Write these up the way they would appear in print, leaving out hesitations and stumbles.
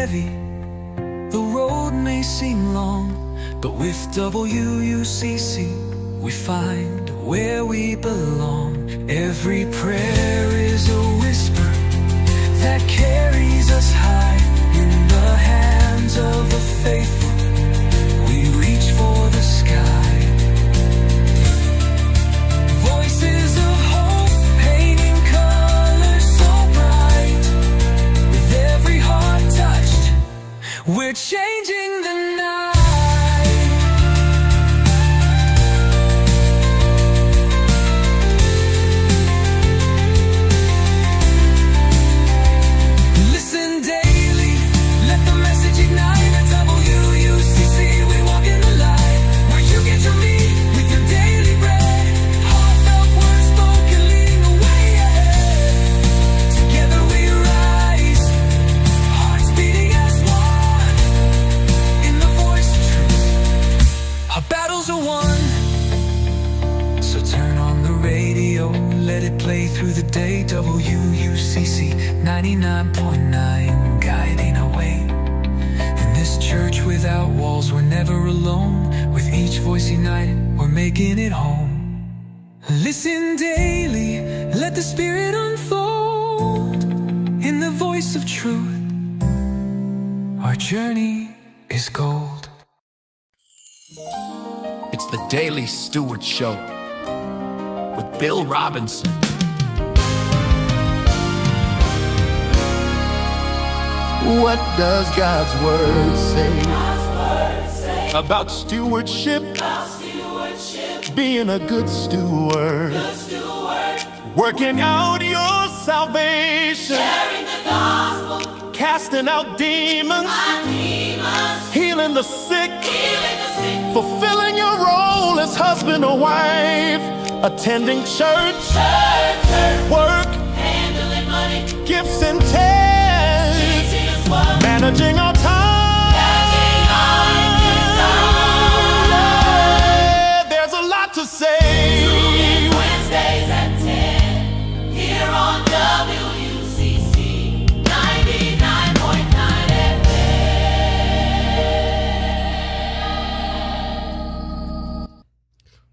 heavy, the road may seem long, but with WUCC we find where we belong. Every prayer is a whisper that carries us high. In the hands of the faithful we reach for the sky. Voices of hope painting colors so bright. With every heart touched, we're changing the night. Listen daily, let the message ignite. At WUCC we walk in the light, where you get to meet with your daily bread. Heartfelt words spoken leading the way ahead. Together we rise, hearts beating as one, in the voice of truth. Our battles are won, so turn on the radio, let it play through the day. WUCC 99.9, guiding our way. In this church without walls, we're never alone. With each voice united, we're making it home. Listen daily, let the Spirit unfold. In the voice of truth, our journey is gold. It's the Daily Steward Show with Bill Robinson. What does God's Word say about stewardship? Being a good steward. Working out your salvation. Sharing the gospel, Casting out demons. Healing the sick. Fulfilling your role as husband or wife. Attending church. Work. handling money, Gifts and talents. teaching us what Managing our time. Yeah, there's a lot to say. Wednesdays at 10, here on WUCC 99.9 FM.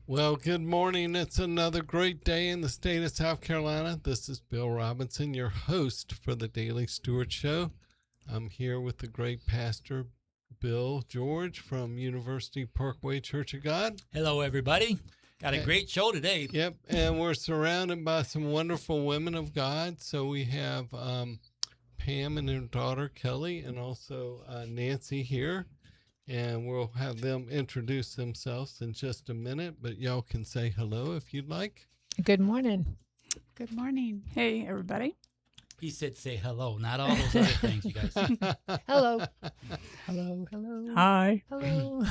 Well, good morning. It's another great day in the state of South Carolina. This is Bill Robinson, your host for the Daily Steward Show. I'm here with the great pastor, Bill George from University Parkway Church of God. Hello, everybody. Got a great show today. Yep, and we're surrounded by some wonderful women of God. So we have Pam and her daughter, Kelly, and also Nancy here. And we'll have them introduce themselves in just a minute, but y'all can say hello if you'd like. Good morning. Good morning. Hey, everybody. He said say hello, not all those other things, you guys. Hello. Hello. Hello. Hi. Hello.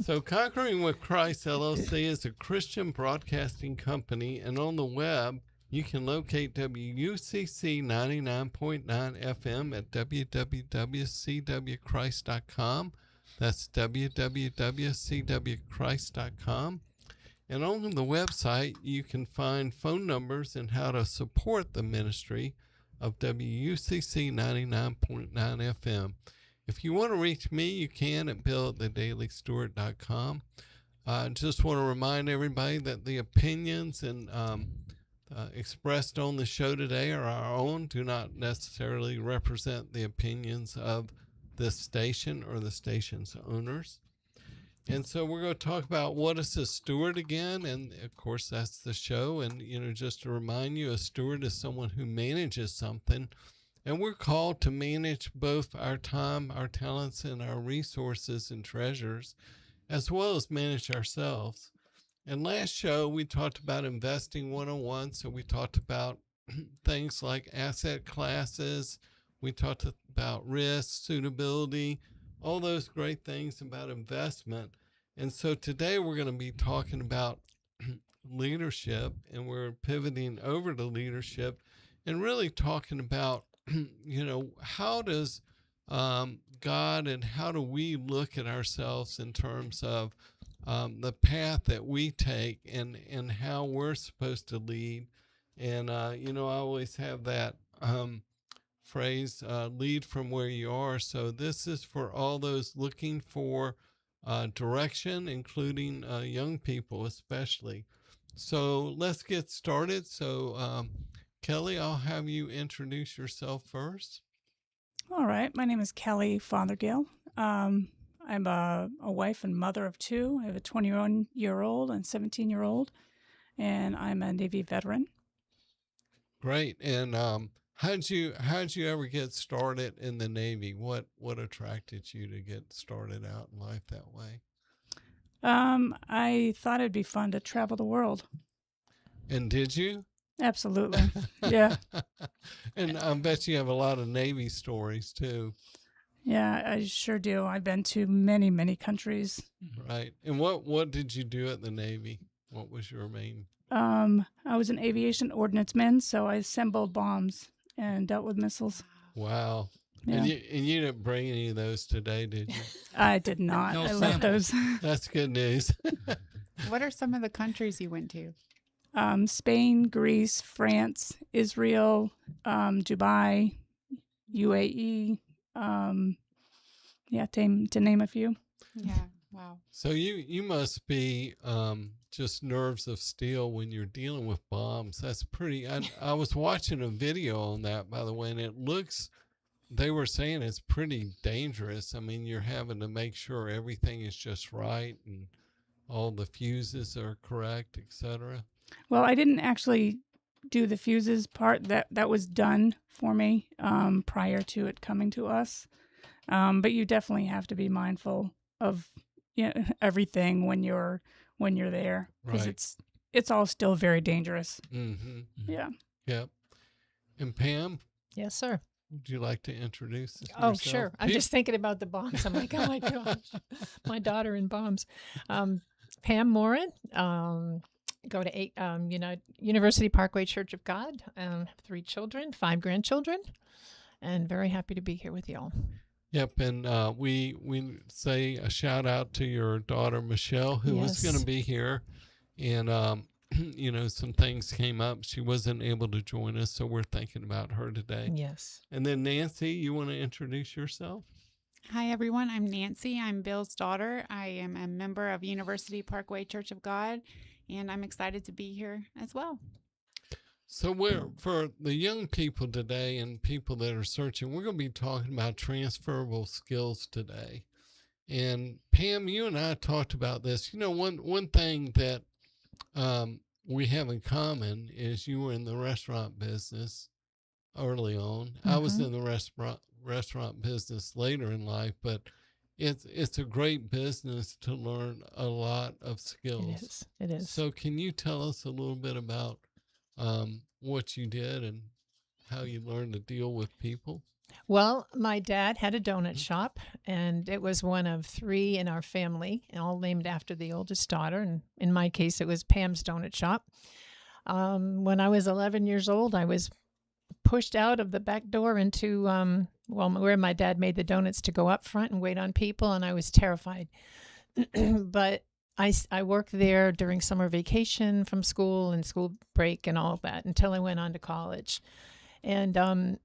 So Conquering with Christ LLC is a Christian broadcasting company, and on the web, you can locate WUCC 99.9 FM at www.cwchrist.com. That's www.cwchrist.com. And on the website, you can find phone numbers and how to support the ministry of WUCC 99.9 FM. If you want to reach me, you can at bill@thedailysteward.com. I just want to remind everybody that the opinions and expressed on the show today are our own, do not necessarily represent the opinions of this station or the station's owners. And so we're going to talk about what is a steward again. And of course, that's the show. And, just to remind you, a steward is someone who manages something. And we're called to manage both our time, our talents, and our resources and treasures, as well as manage ourselves. And last show, we talked about investing 101. So we talked about things like asset classes. We talked about risk, suitability, all those great things about investment. And so today we're going to be talking about leadership, and we're pivoting over to leadership and really talking about, how does God and how do we look at ourselves in terms of the path that we take and how we're supposed to lead. And, I always have that phrase, lead from where you are. So this is for all those looking for direction, including young people especially. So let's get started. So Kelly, I'll have you introduce yourself first. All right. My name is Kelly Fothergill. I'm a wife and mother of two. I have a 21-year-old and 17-year-old, and I'm a Navy veteran. Great. And how'd you ever get started in the Navy? What attracted you to get started out in life that way? I thought it'd be fun to travel the world. And did you? Absolutely. Yeah. And I bet you have a lot of Navy stories too. Yeah, I sure do. I've been to many, many countries. Right. And what did you do at the Navy? What was your main? I was an aviation ordnanceman, so I assembled bombs and dealt with missiles. Wow. Yeah. And you didn't bring any of those today, did you? I did not. No I left those. That's good news. What are some of the countries you went to? Spain, Greece, France, Israel, Dubai, UAE. Yeah, to name a few. Yeah, wow. So you must be just nerves of steel when you're dealing with bombs. That's pretty. I was watching a video on that, by the way, and it looks. They were saying it's pretty dangerous. I mean, you're having to make sure everything is just right and all the fuses are correct, etc. Well, I didn't actually do the fuses part. That was done for me prior to it coming to us. But you definitely have to be mindful of everything when you're there, because Right. it's all still very dangerous. Mm-hmm. Yeah. Yep. And Pam, Yes, sir. would you like to introduce Oh, yourself? sure. I'm just thinking about the bombs. I'm like, oh my gosh, my daughter in bombs. Pam Morin. Go to University Parkway Church of God. Have 3 children, 5 grandchildren, and very happy to be here with y'all. Yep, and we say a shout out to your daughter Michelle, who was Yes. going to be here, and some things came up. She wasn't able to join us, so we're thinking about her today. Yes. And then Nancy, you want to introduce yourself? Hi, everyone. I'm Nancy. I'm Bill's daughter. I am a member of University Parkway Church of God, and I'm excited to be here as well. So for the young people today and people that are searching, we're going to be talking about transferable skills today. And Pam, you and I talked about this. One thing that we have in common is you were in the restaurant business early on. I was in the restaurant business later in life, but it's a great business to learn a lot of skills. It is. So can you tell us a little bit about what you did and how you learned to deal with people? Well, my dad had a donut shop, and it was one of 3 in our family, all named after the oldest daughter. And in my case, it was Pam's Donut Shop. When I was 11 years old, I was pushed out of the back door into, where my dad made the donuts to go up front and wait on people, and I was terrified. But I worked there during summer vacation from school and school break and all of that until I went on to college. And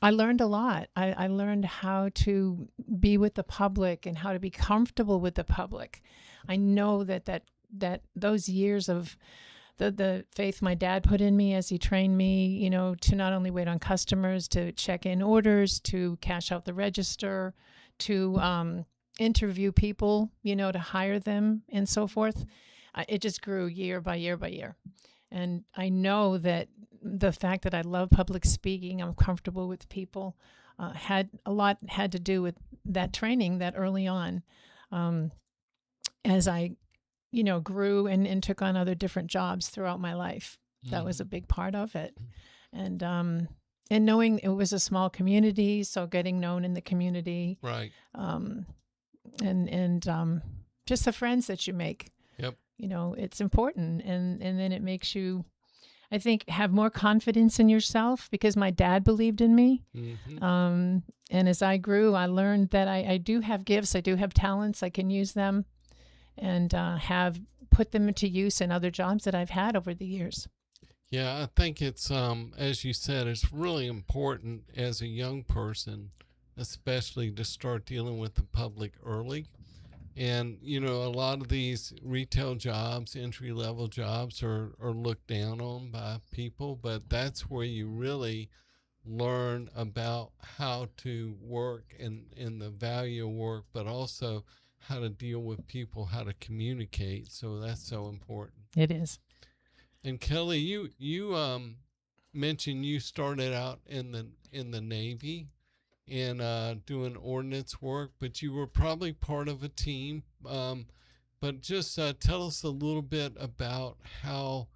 I learned a lot. I learned how to be with the public and how to be comfortable with the public. I know that those years of the faith my dad put in me as he trained me, to not only wait on customers, to check in orders, to cash out the register, to interview people, to hire them and so forth. It just grew year by year by year. And I know that the fact that I love public speaking, I'm comfortable with people, had to do with that training that early on. As I, grew and took on other different jobs throughout my life. That was a big part of it. And knowing it was a small community, so getting known in the community. Right. And just the friends that you make. Yep. It's important. And then it makes you, I think, have more confidence in yourself, because my dad believed in me. Mm-hmm. And as I grew, I learned that I do have gifts. I do have talents. I can use them and have put them into use in other jobs that I've had over the years. Yeah, I think it's as you said, it's really important as a young person, especially to start dealing with the public early. And a lot of these retail jobs, entry level jobs, are looked down on by people, but that's where you really learn about how to work and the value of work, but also how to deal with people, how to communicate. So that's so important. It is. And Kelly, you mentioned you started out in the Navy and doing ordnance work, but you were probably part of a team. But just tell us a little bit about how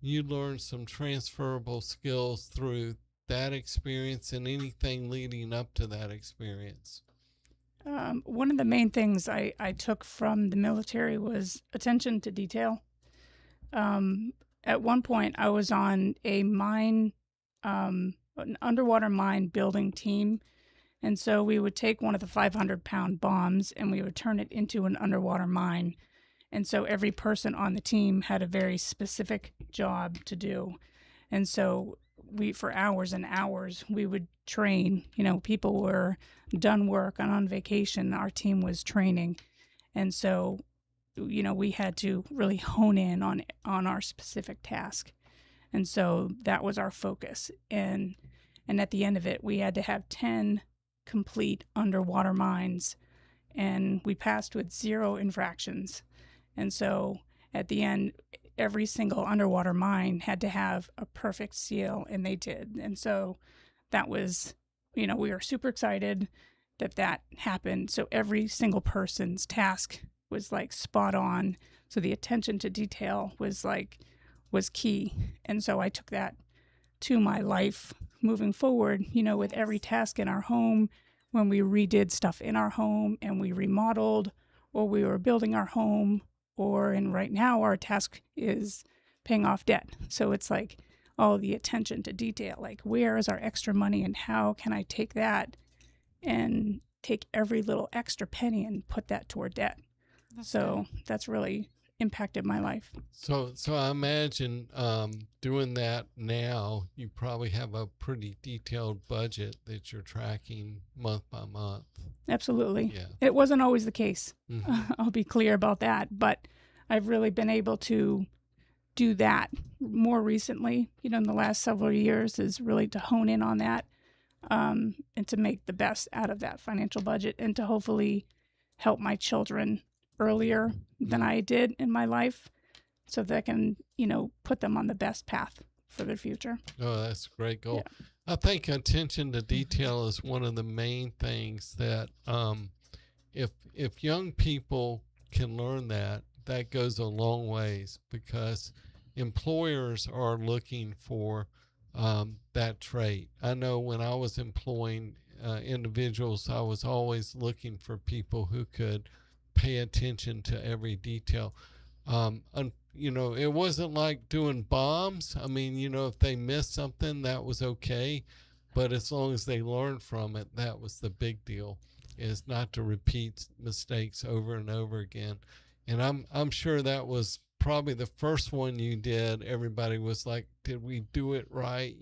you learned some transferable skills through that experience and anything leading up to that experience. One of the main things I took from the military was attention to detail. At one point, I was on a mine, an underwater mine building team. And so we would take one of the 500-pound bombs and we would turn it into an underwater mine. And so every person on the team had a very specific job to do. And so for hours and hours, we would train. People were done work and on vacation. Our team was training. And so, we had to really hone in on our specific task. And so that was our focus. And at the end of it, we had to have 10 complete underwater mines, and we passed with 0 infractions. And so at the end, every single underwater mine had to have a perfect seal, and they did. And so that was, we were super excited that happened. So every single person's task was like spot on. So the attention to detail was key. And so I took that to my life moving forward, with every task in our home, when we redid stuff in our home and we remodeled, or we were building our home, and right now our task is paying off debt. So it's like all the attention to detail, like where is our extra money and how can I take that and take every little extra penny and put that toward debt. That's really impacted my life. So I imagine doing that now, you probably have a pretty detailed budget that you're tracking month by month. Absolutely. Yeah. It wasn't always the case. Mm-hmm. I'll be clear about that. But I've really been able to do that more recently, in the last several years, is really to hone in on that and to make the best out of that financial budget and to hopefully help my children earlier than I did in my life so that I can, put them on the best path for their future. Oh, that's a great goal. Yeah. I think attention to detail is one of the main things that if young people can learn that goes a long ways, because employers are looking for that trait. I know when I was employing individuals, I was always looking for people who could pay attention to every detail. It wasn't like doing bombs. I mean, if they missed something, that was okay. But as long as they learned from it, that was the big deal, is not to repeat mistakes over and over again. And I'm sure that was probably the first one you did. Everybody was like, did we do it right?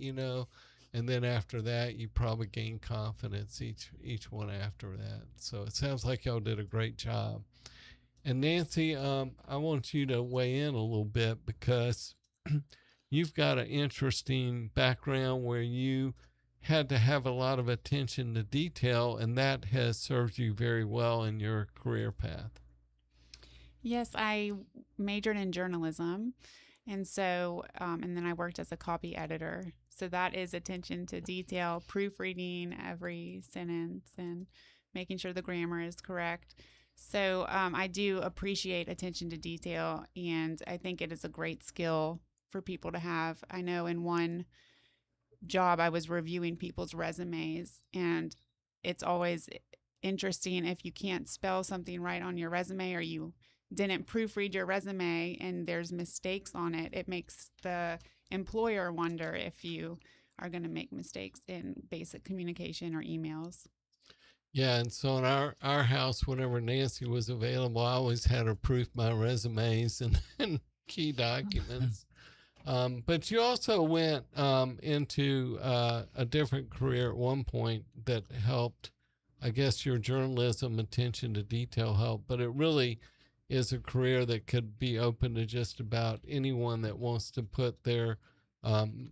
And then after that, you probably gained confidence each one after that. So it sounds like y'all did a great job. And Nancy, I want you to weigh in a little bit, because you've got an interesting background where you had to have a lot of attention to detail, and that has served you very well in your career path. Yes, I majored in journalism. And so, and then I worked as a copy editor. So that is attention to detail, proofreading every sentence and making sure the grammar is correct. So I do appreciate attention to detail, and I think it is a great skill for people to have. I know in one job I was reviewing people's resumes, and it's always interesting if you can't spell something right on your resume, or you didn't proofread your resume and there's mistakes on it. It makes the employer wonder if you are going to make mistakes in basic communication or emails. Yeah, and so in our house, whenever Nancy was available, I always had her proof my resumes and key documents. But you also went into a different career at one point that helped, I guess, your journalism attention to detail help, but it really is a career that could be open to just about anyone that wants to put their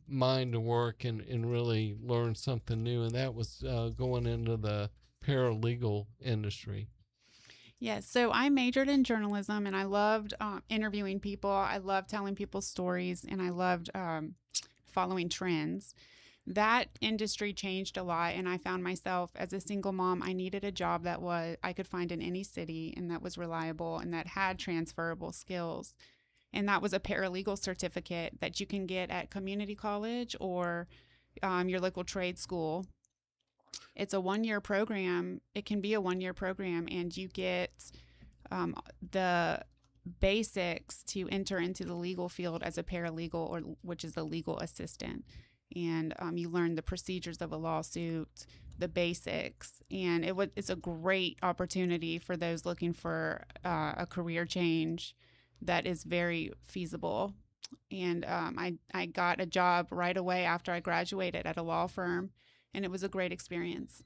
mind to work and really learn something new. And that was going into the paralegal industry. Yes, so I majored in journalism and I loved interviewing people. I loved telling people stories and I loved following trends. That industry changed a lot, and I found myself as a single mom, I needed a job that I could find in any city and that was reliable and that had transferable skills. And that was a paralegal certificate that you can get at community college or your local trade school. It's a 1-year program. It can be a 1-year program, and you get the basics to enter into the legal field as a paralegal, or which is a legal assistant. And you learn the procedures of a lawsuit, the basics, and it's a great opportunity for those looking for a career change that is very feasible. And I got a job right away after I graduated at a law firm, and it was a great experience.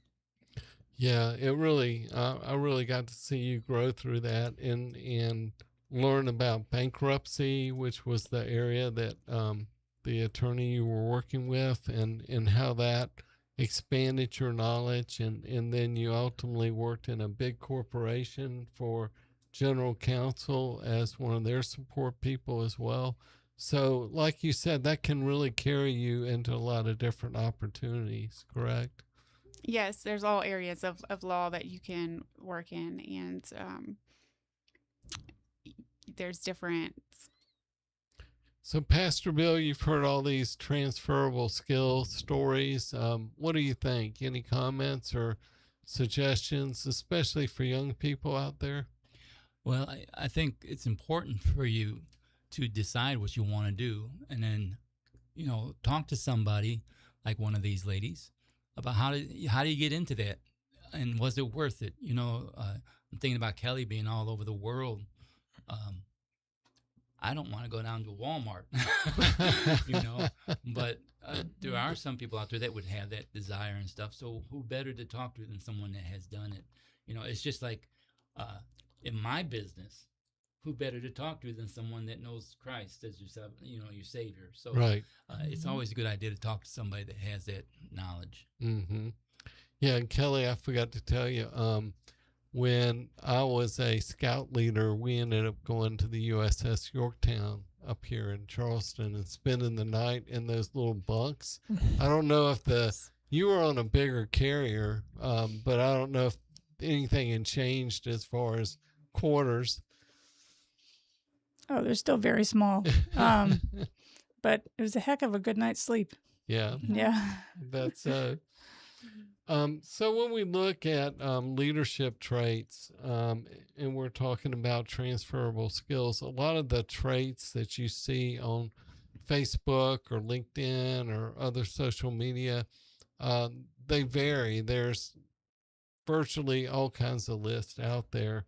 Yeah, it really, I really got to see you grow through that and learn about bankruptcy, which was the area that the attorney you were working with, and how that expanded your knowledge. And then you ultimately worked in a big corporation for general counsel as one of their support people as well. So, like you said, that can really carry you into a lot of different opportunities, correct? Yes, there's all areas of law that you can work in, and there's different. So, Pastor Bill, you've heard all these transferable skill stories. What do you think? Any comments or suggestions, especially for young people out there? Well, I think it's important for you to decide what you want to do, and then, talk to somebody like one of these ladies about how do you get into that, and was it worth it? I'm thinking about Kelly being all over the world. I don't want to go down to Walmart, but there are some people out there that would have that desire and stuff. So who better to talk to than someone that has done it? It's just like in my business, who better to talk to than someone that knows Christ as yourself, your Savior. So Right. It's always a good idea to talk to somebody that has that knowledge. Mm-hmm. Yeah, and Kelly, I forgot to tell you, when I was a scout leader, we ended up going to the USS Yorktown up here in Charleston and spending the night in those little bunks. I don't know if you were on a bigger carrier, but I don't know if anything had changed as far as quarters. Oh, they're still very small. But it was a heck of a good night's sleep. Yeah. Yeah. That's so when we look at leadership traits, and we're talking about transferable skills, a lot of the traits that you see on Facebook or LinkedIn or other social media, they vary. There's virtually all kinds of lists out there.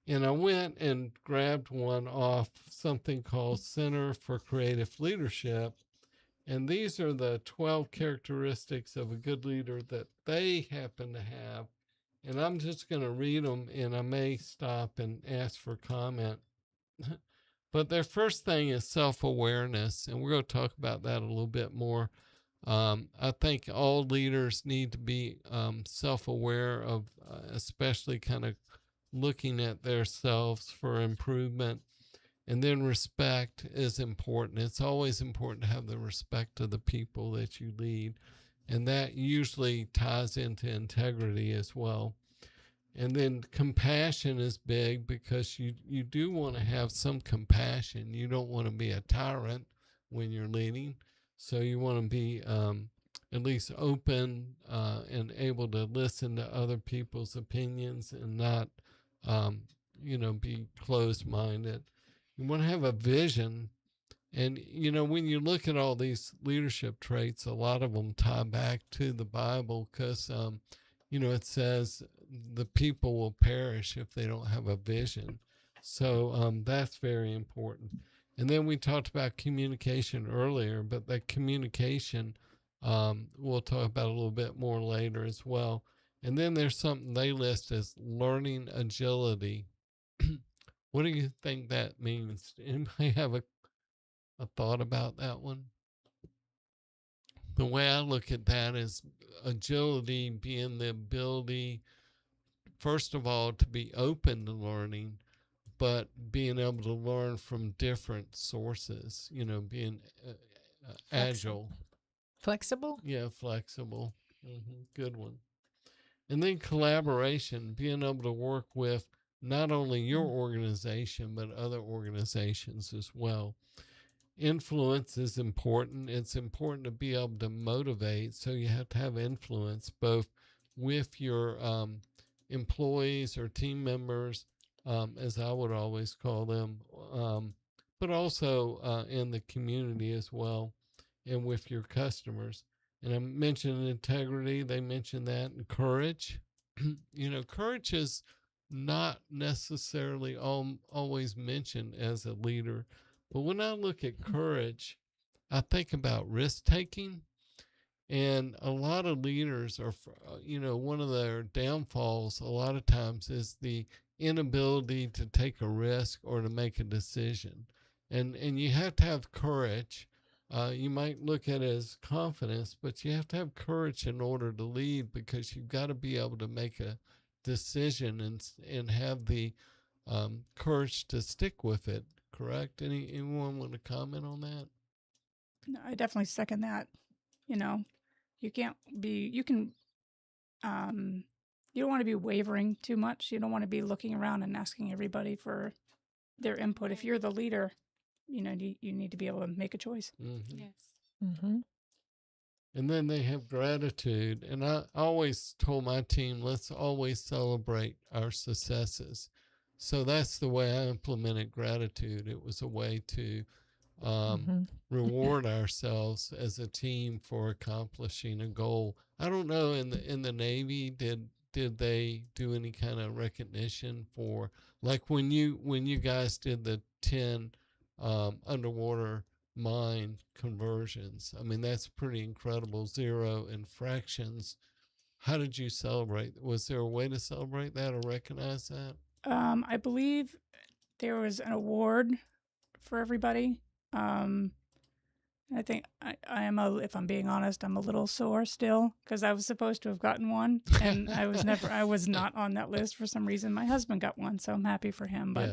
And I went and grabbed one off something called Center for Creative Leadership. And these are the 12 characteristics of a good leader that they happen to have. And I'm just going to read them, and I may stop and ask for comment. But their first thing is self-awareness, and we're going to talk about that a little bit more. I think all leaders need to be self-aware of, especially kind of looking at themselves for improvement. And then respect is important. It's always important to have the respect of the people that you lead. And that usually ties into integrity as well. And then compassion is big, because you do want to have some compassion. You don't want to be a tyrant when you're leading. So you want to be at least open and able to listen to other people's opinions and not, be closed-minded. You want to have a vision. And, when you look at all these leadership traits, a lot of them tie back to the Bible, because, it says the people will perish if they don't have a vision. So that's very important. And then we talked about communication earlier, but that communication we'll talk about a little bit more later as well. And then there's something they list as learning agility. What do you think that means? Anybody have a thought about that one? The way I look at that is agility being the ability, first of all, to be open to learning, but being able to learn from different sources, being agile. Flexible? Yeah, flexible. Good one. And then collaboration, being able to work with not only your organization, but other organizations as well. Influence is important. It's important to be able to motivate. So you have to have influence both with your employees or team members, as I would always call them, but also in the community as well and with your customers. And I mentioned integrity. They mentioned that. And courage. Courage is not necessarily always mentioned as a leader. But when I look at courage, I think about risk taking. And a lot of leaders are, one of their downfalls a lot of times is the inability to take a risk or to make a decision. And you have to have courage. You might look at it as confidence, but you have to have courage in order to lead, because you've got to be able to make a decision and have the courage to stick with it. Correct? Anyone want to comment on that? No, I definitely second that. You don't want to be wavering too much. You don't want to be looking around and asking everybody for their input. If you're the leader, you need to be able to make a choice. Yes. Mm-hmm. And then they have gratitude. And I always told my team, let's always celebrate our successes. So that's the way I implemented gratitude. It was a way to reward ourselves as a team for accomplishing a goal. I don't know, in the Navy, did they do any kind of recognition for, like when you guys did the 10 underwater mine conversions? I mean, that's pretty incredible. 0 in fractions. How did you celebrate? Was there a way to celebrate that or recognize that? I believe there was an award for everybody. I think I am if I'm being honest, I'm a little sore still, because I was supposed to have gotten one, and I was not on that list for some reason. My husband got one, so I'm happy for him. But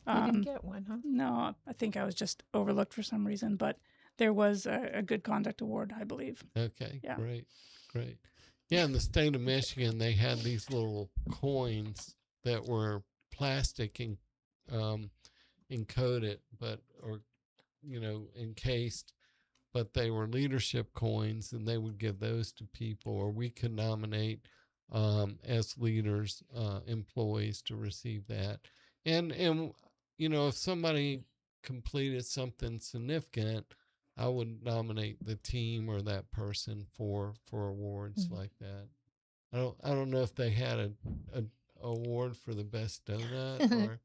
You didn't get one, huh? no, I think I was just overlooked for some reason. But there was a good conduct award, I believe. Okay, Yeah. Great. Yeah, in the state of Michigan, they had these little coins that were plastic and encoded, encased, but they were leadership coins, and they would give those to people, or we could nominate as leaders, employees to receive that. And if somebody completed something significant, I would nominate the team or that person for awards like that. I don't know if they had a award for the best donut or.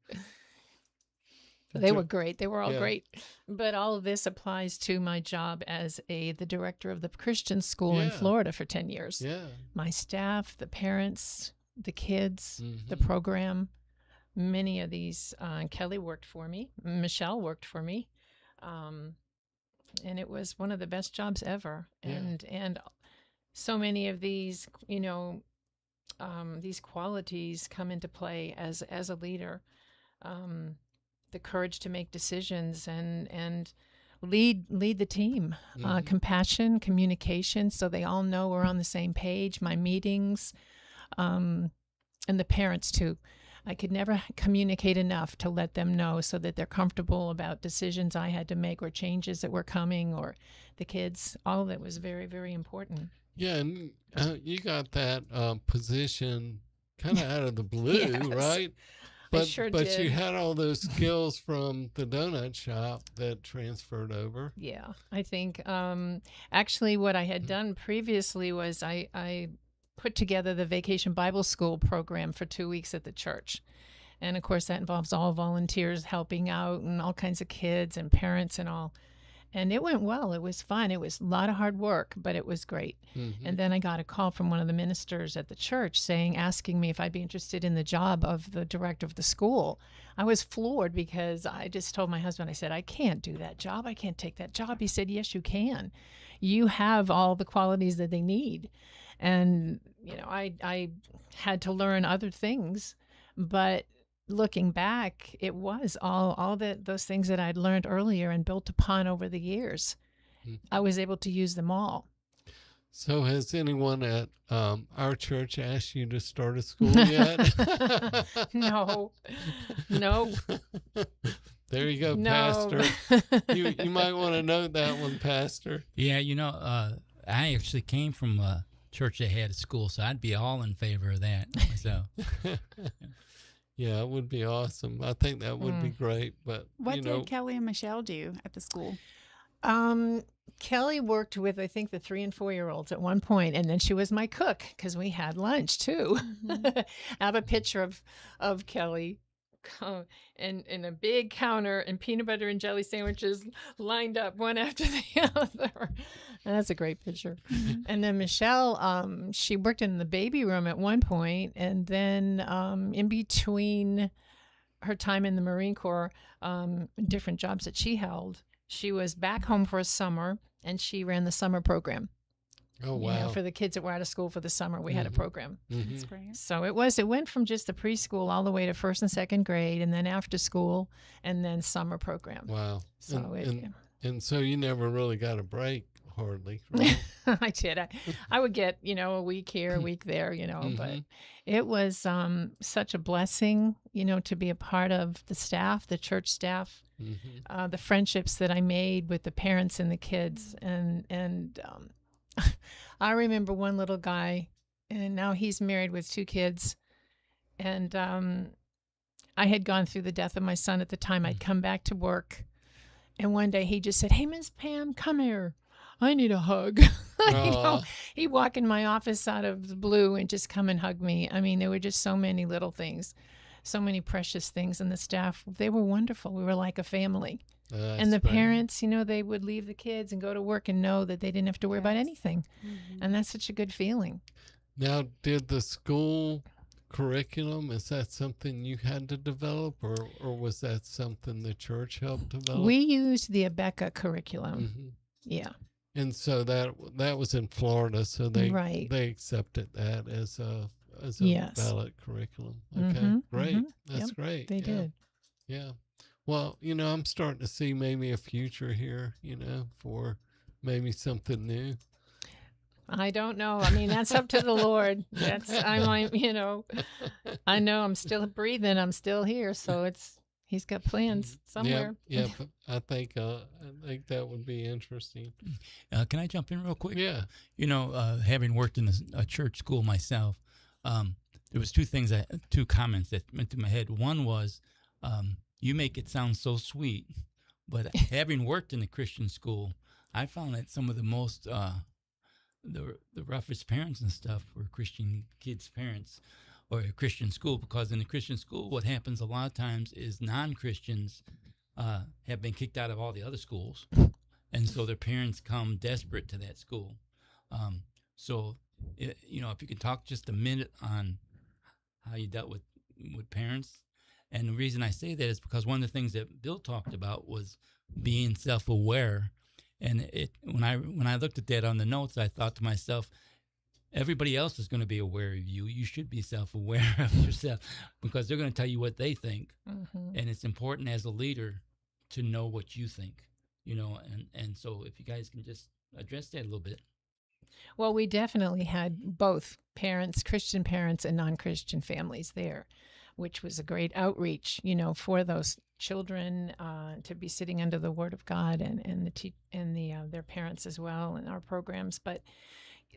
They were great. They were all Yeah. great. But all of this applies to my job as the director of the Christian school in Yeah. Florida for 10 years. Yeah. My staff, the parents, the kids, the Mhm. program, many of these, Kelly worked for me, Michelle worked for me. And it was one of the best jobs ever. Yeah. And so many of these, these qualities come into play as a leader. The courage to make decisions and lead the team. Compassion, communication, so they all know we're on the same page. My meetings, and the parents too. I could never communicate enough to let them know, so that they're comfortable about decisions I had to make or changes that were coming, or the kids. All of it was very, very important. Yeah, and you got that position kind of out of the blue, Yes. right? I But sure but did. you had all those skills from the donut shop that transferred over. Yeah, I think actually what I had done previously was I put together the Vacation Bible School program for 2 weeks at the church. And of course, that involves all volunteers helping out and all kinds of kids and parents and all. And it went well. It was fun. It was a lot of hard work, but it was great. And then I got a call from one of the ministers at the church asking me if I'd be interested in the job of the director of the school. I was floored because I just told my husband, I said, I can't do that job. I can't take that job. He said, yes, you can. You have all the qualities that they need. And, I had to learn other things, but looking back, it was all those things that I'd learned earlier and built upon over the years. I was able to use them all. So has anyone at our church asked you to start a school yet? No. There you go, No. Pastor. You might want to note that one, Pastor. Yeah, I actually came from a church that had a school, so I'd be all in favor of that myself. Yeah, it would be awesome. I think that would be great. But What did Kelly and Michelle do at the school? Kelly worked with, I think, the 3 and 4-year-olds at one point, and then she was my cook because we had lunch too. I have a picture of Kelly and a big counter and peanut butter and jelly sandwiches lined up one after the other. And that's a great picture. And then Michelle, she worked in the baby room at one point, and then in between her time in the Marine Corps, different jobs that she held, she was back home for a summer, and she ran the summer program. Oh, wow. For the kids that were out of school for the summer, we had a program. That's great. So it went from just the preschool all the way to 1st and 2nd grade, and then after school, and then summer program. Wow. So and so you never really got a break, hardly, right? I did. I would get, a week here, a week there, but it was such a blessing, to be a part of the staff, the church staff, the friendships that I made with the parents and the kids. And I remember one little guy, and now he's married with 2 kids. And I had gone through the death of my son at the time. I'd come back to work. And one day he just said, "Hey, Miss Pam, come here. I need a hug." He'd walk in my office out of the blue and just come and hug me. I mean, there were just so many little things, so many precious things. And the staff, they were wonderful. We were like a family. And the parents, they would leave the kids and go to work and know that they didn't have to worry about anything. And that's such a good feeling. Now, did the school curriculum, is that something you had to develop, or was that something the church helped develop? We used the Abeka curriculum. Yeah. And so that was in Florida, so they accepted that as a valid curriculum. Okay, great. That's great. They did. Yeah. Well, I'm starting to see maybe a future here, for maybe something new. I don't know. I mean, that's up to the Lord. I know I'm still breathing. I'm still here. So He's got plans somewhere. Yeah, but I think that would be interesting. Can I jump in real quick? Yeah. Having worked in a church school myself, there was two comments that went through my head. One was, you make it sound so sweet, but having worked in a Christian school, I found that some of the most the roughest parents and stuff were Christian kids' parents, or a Christian school, because in a Christian school, what happens a lot of times is non-Christians have been kicked out of all the other schools, and so their parents come desperate to that school. So, if you could talk just a minute on how you dealt with parents. And the reason I say that is because one of the things that Bill talked about was being self-aware. And when I looked at that on the notes, I thought to myself, everybody else is going to be aware of you. You should be self-aware of yourself, because they're going to tell you what they think. Mm-hmm. And it's important as a leader to know what you think, and so if you guys can just address that a little bit. Well, we definitely had both parents, Christian parents and non-Christian families there, which was a great outreach, for those children to be sitting under the Word of God and their parents as well in our programs. But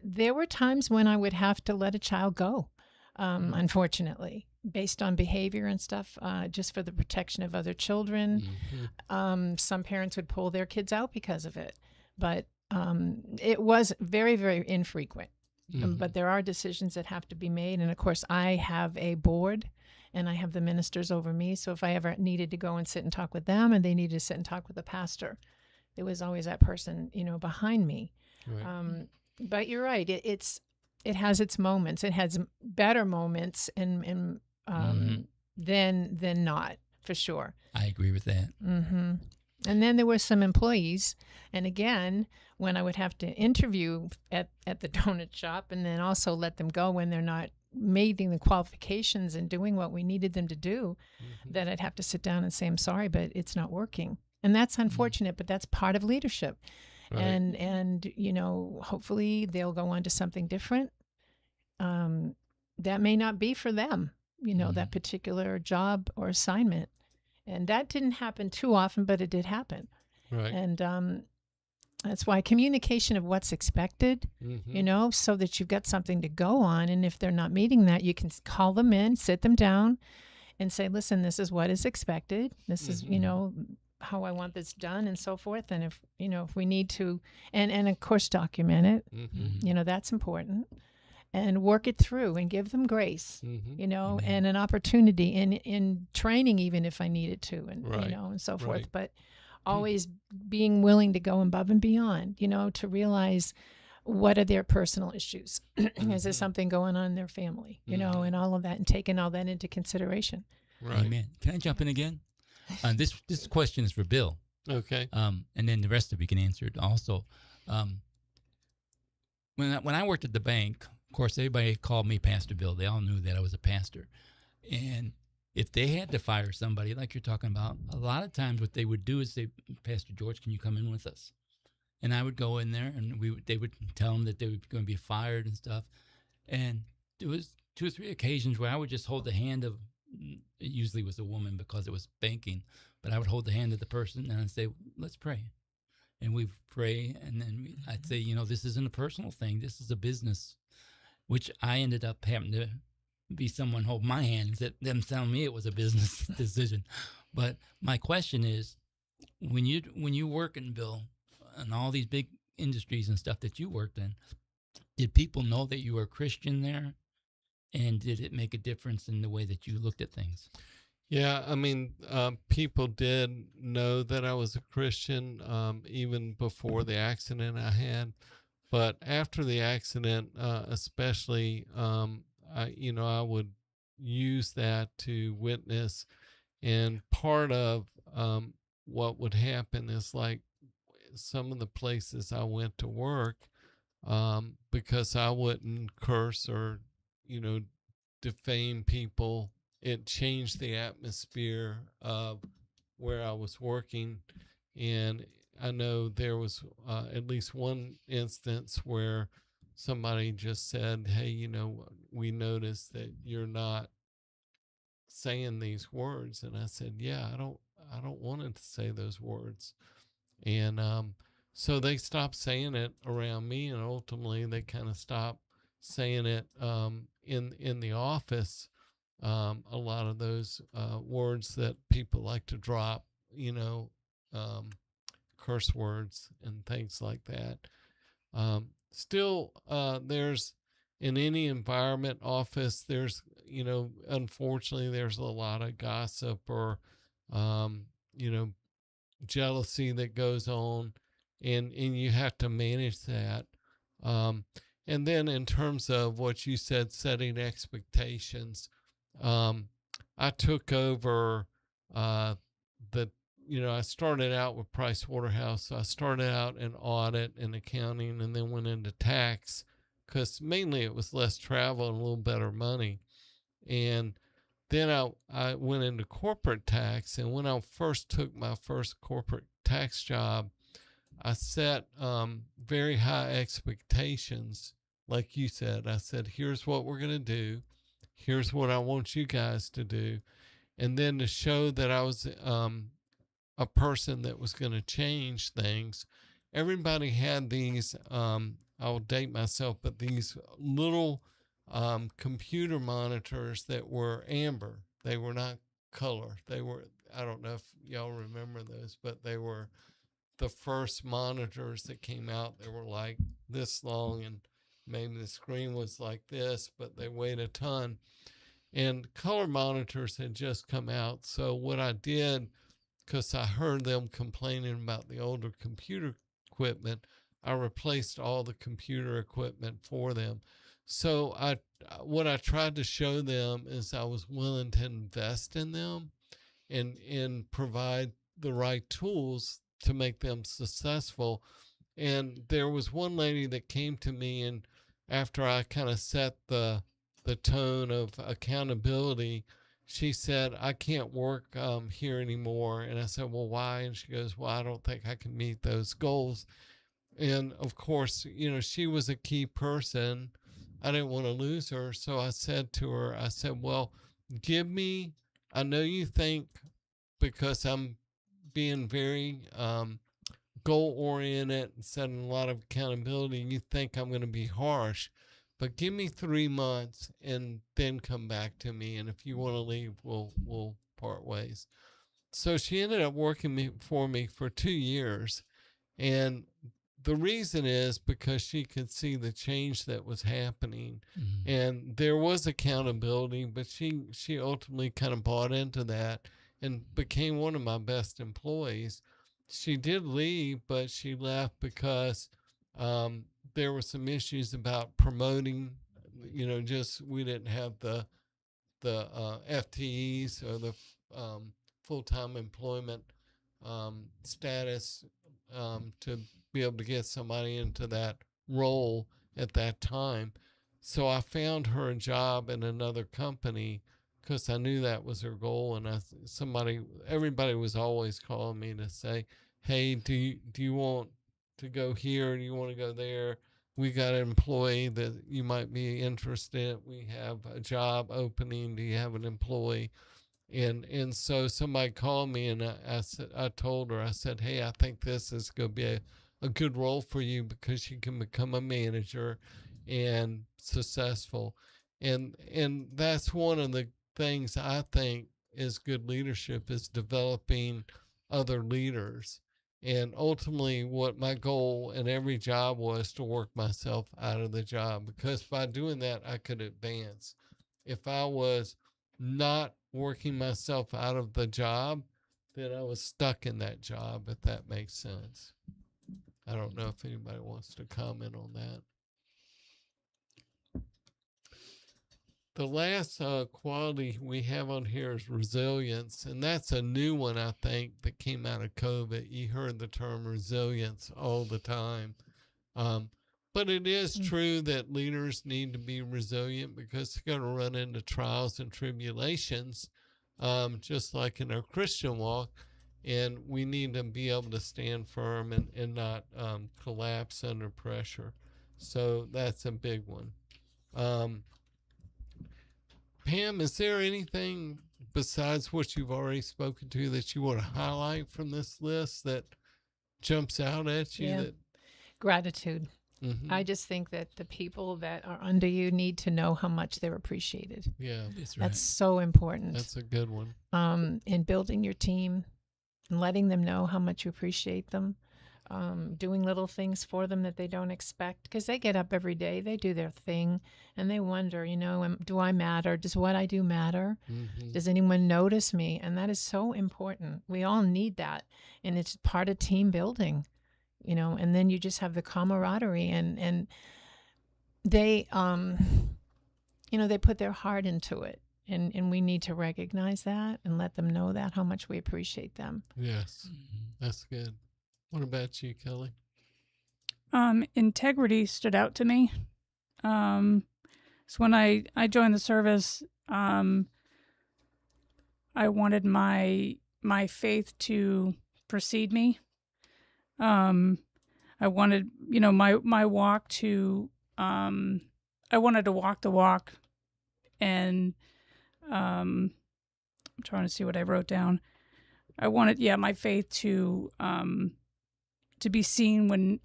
there were times when I would have to let a child go, unfortunately, based on behavior and stuff, just for the protection of other children. Mm-hmm. Some parents would pull their kids out because of it, but it was very, very infrequent. Mm-hmm. But there are decisions that have to be made. And of course, I have a board, and I have the ministers over me. So if I ever needed to go and sit and talk with them, and they needed to sit and talk with the pastor, there was always that person, behind me. Right. But you're right. It has its moments. It has better moments and than not, for sure. I agree with that. Hmm. And then there were some employees, and again, when I would have to interview at the donut shop, and then also let them go when they're not meeting the qualifications and doing what we needed them to do, that I'd have to sit down and say, I'm sorry, but it's not working. And that's unfortunate, but that's part of leadership. Right. And hopefully they'll go on to something different. That may not be for them, that particular job or assignment. And that didn't happen too often, but it did happen. Right. And that's why communication of what's expected, so that you've got something to go on. And if they're not meeting that, you can call them in, sit them down, and say, listen, this is what is expected. This is, how I want this done, and so forth. And if we need to, and of course document it, that's important, and work it through and give them grace, and an opportunity in training, even if I needed to, and Right. and so forth. Right. But always being willing to go above and beyond, to realize what are their personal issues. Is there something going on in their family, and all of that, and taking all that into consideration. Right. Amen. Can I jump in again? This question is for Bill. Okay. And then the rest of you can answer it also. When I worked at the bank, of course, everybody called me Pastor Bill. They all knew that I was a pastor. And if they had to fire somebody, like you're talking about, a lot of times what they would do is say, Pastor George, can you come in with us? And I would go in there, and they would tell them that they were going to be fired and stuff. And there was 2 or 3 occasions where I would just hold the hand of, it usually was a woman because it was banking, but I would hold the hand of the person and I'd say, let's pray. And we'd pray, and then I'd say, this isn't a personal thing. This is a business, which I ended up having to be someone hold my hand instead of them telling me it was a business decision. But my question is, when you work in, Bill, and all these big industries and stuff that you worked in, did people know that you were a Christian there? And did it make a difference in the way that you looked at things? Yeah, I mean, people did know that I was a Christian even before the accident I had. But after the accident, especially, I would use that to witness. And part of what would happen is, like, some of the places I went to work, because I wouldn't curse or, defame people, it changed the atmosphere of where I was working. And I know there was at least one instance where somebody just said, hey, we noticed that you're not saying these words. And I said, yeah, I don't want to say those words. And so they stopped saying it around me, and ultimately they kind of stopped saying it in the office. A lot of those words that people like to drop, curse words and things like that. Still, there's, in any environment, office, there's, unfortunately, there's a lot of gossip or, jealousy that goes on, and you have to manage that. And then in terms of what you said, setting expectations, I took over the I started out with Price Waterhouse. So I started out in audit and accounting, and then went into tax, because mainly it was less travel and a little better money. And then I went into corporate tax. And when I first took my first corporate tax job, I set very high expectations. Like you said, I said, here's what we're going to do. Here's what I want you guys to do. And then to show that I was a person that was going to change things, everybody had these, I'll date myself, but these little computer monitors that were amber. They were not color. They were, I don't know if y'all remember those, but they were the first monitors that came out. They were like this long, and maybe the screen was like this, but they weighed a ton. and color monitors had just come out. So what I did, because I heard them complaining about the older computer equipment, I replaced all the computer equipment for them. So what I tried to show them is I was willing to invest in them and provide the right tools to make them successful. And there was one lady that came to me, and after I kind of set the tone of accountability, she said, I can't work here anymore. And I said, well, why? And she goes, well, I don't think I can meet those goals. And of course, she was a key person. I didn't want to lose her. So I said to her, I said, well, I know you think because I'm being very goal oriented and setting a lot of accountability, you think I'm going to be harsh, but give me 3 months and then come back to me. And if you want to leave, we'll part ways. So she ended up working for me for 2 years. And the reason is because she could see the change that was happening, and there was accountability, but she ultimately kind of bought into that and became one of my best employees. She did leave, but she left because there were some issues about promoting. Just we didn't have the FTEs or the full-time employment status to be able to get somebody into that role at that time. So I found her a job in another company because I knew that was her goal. And everybody was always calling me to say, hey, do you want to go here? Do you want to go there? We got an employee that you might be interested in. We have a job opening. Do you have an employee? And so somebody called me, and I told her, I said, hey, I think this is going to be a good role for you because you can become a manager and successful. And that's one of the things I think is good leadership, is developing other leaders. And ultimately what my goal in every job was to work myself out of the job, because by doing that, I could advance. If I was not working myself out of the job, then I was stuck in that job, if that makes sense. I don't know if anybody wants to comment on that. The last quality we have on here is resilience, and that's a new one, I think, that came out of COVID. You heard the term resilience all the time. But it is true that leaders need to be resilient because they're going to run into trials and tribulations, just like in our Christian walk. And we need to be able to stand firm and not collapse under pressure. So that's a big one. Pam, is there anything besides what you've already spoken to that you want to highlight from this list that jumps out at you? Yeah. Gratitude. Mm-hmm. I just think that the people that are under you need to know how much they're appreciated. Yeah, That's right. That's so important. that's a good one. In building your team and letting them know how much you appreciate them. Doing little things for them that they don't expect, because they get up every day, they do their thing, and they wonder, do I matter? Does what I do matter? Mm-hmm. Does anyone notice me? And that is so important. We all need that, and it's part of team building, and then you just have the camaraderie, and they, they put their heart into it, and we need to recognize that and let them know that, how much we appreciate them. Yes, that's good. What about you, Kelly? Integrity stood out to me. So when I joined the service, I wanted my faith to precede me. I wanted, my walk to, I wanted to walk the walk, and I'm trying to see what I wrote down. I wanted, my faith to be seen when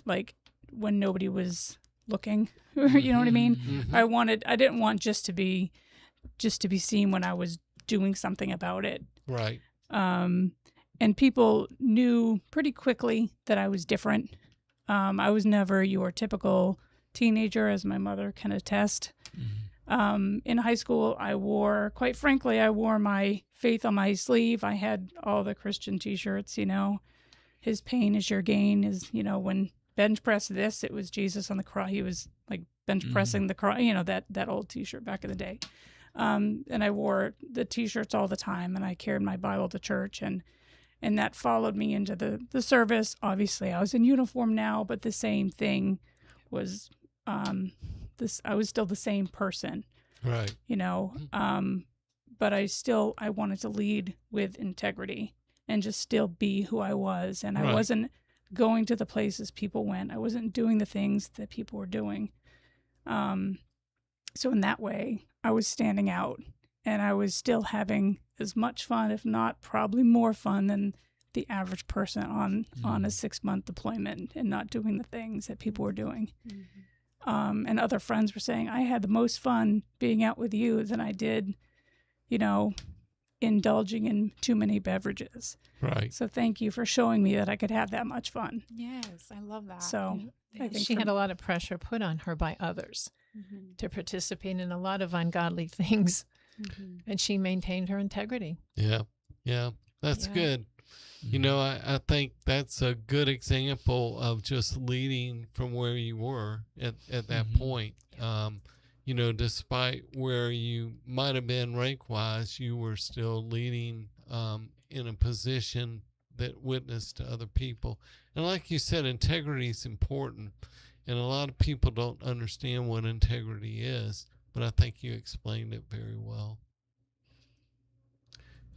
nobody was looking. You know what I mean? Mm-hmm. I didn't want just to be seen when I was doing something about it. Right. And people knew pretty quickly that I was different. I was never your typical teenager, as my mother can attest. In high school, quite frankly, I wore my faith on my sleeve. I had all the Christian T-shirts, his pain is your gain is, when bench press this, it was Jesus on the cross. He was like bench pressing the cross, that old T-shirt back in the day. And I wore the T-shirts all the time, and I carried my Bible to church, and that followed me into the service. Obviously, I was in uniform now, but the same thing was I was still the same person, Right. But I wanted to lead with integrity and just still be who I was. And I Right. wasn't going to the places people went. I wasn't doing the things that people were doing. So in that way, I was standing out, and I was still having as much fun, if not probably more fun than the average person on a 6-month deployment and not doing the things that people were doing. And other friends were saying, I had the most fun being out with you than I did, indulging in too many beverages. Right. So thank you for showing me that I could have that much fun. Yes, I love that. So I think She had a lot of pressure put on her by others to participate in a lot of ungodly things, and she maintained her integrity. Yeah. Yeah. That's Yeah. good. I think that's a good example of just leading from where you were at that point. Despite where you might have been rank-wise, you were still leading in a position that witnessed to other people. And like you said, integrity is important. And a lot of people don't understand what integrity is, but I think you explained it very well.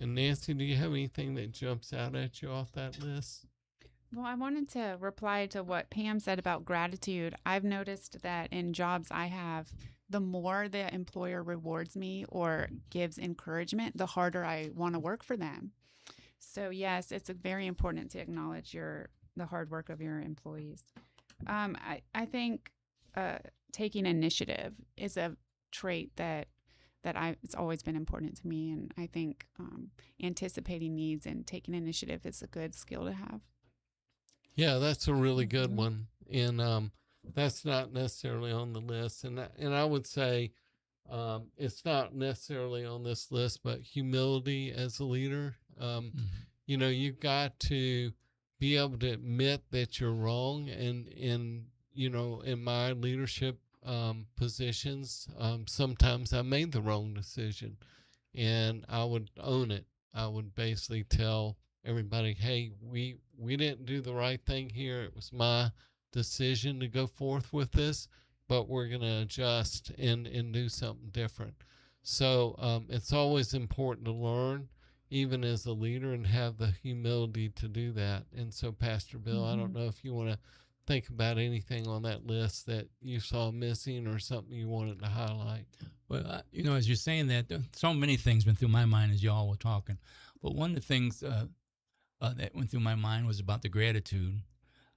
And Nancy, do you have anything that jumps out at you off that list? Well, I wanted to reply to what Pam said about gratitude. I've noticed that in jobs I have, the more the employer rewards me or gives encouragement, the harder I want to work for them. So yes, it's very important to acknowledge the hard work of your employees. I think taking initiative is a trait that it's always been important to me, and I think anticipating needs and taking initiative is a good skill to have. Yeah, that's a really good one, and that's not necessarily on the list. And I would say it's not necessarily on this list, but humility as a leader. You've got to be able to admit that you're wrong, and in my leadership positions, sometimes I made the wrong decision, and I would own it. I would basically tell everybody, hey, we didn't do the right thing here. It was my decision to go forth with this, but we're going to adjust and do something different. So it's always important to learn, even as a leader, and have the humility to do that. And so, Pastor Bill, I don't know if you want to think about anything on that list that you saw missing or something you wanted to highlight. Well, as you're saying that, so many things went through my mind as y'all were talking. But one of the things that went through my mind was about the gratitude.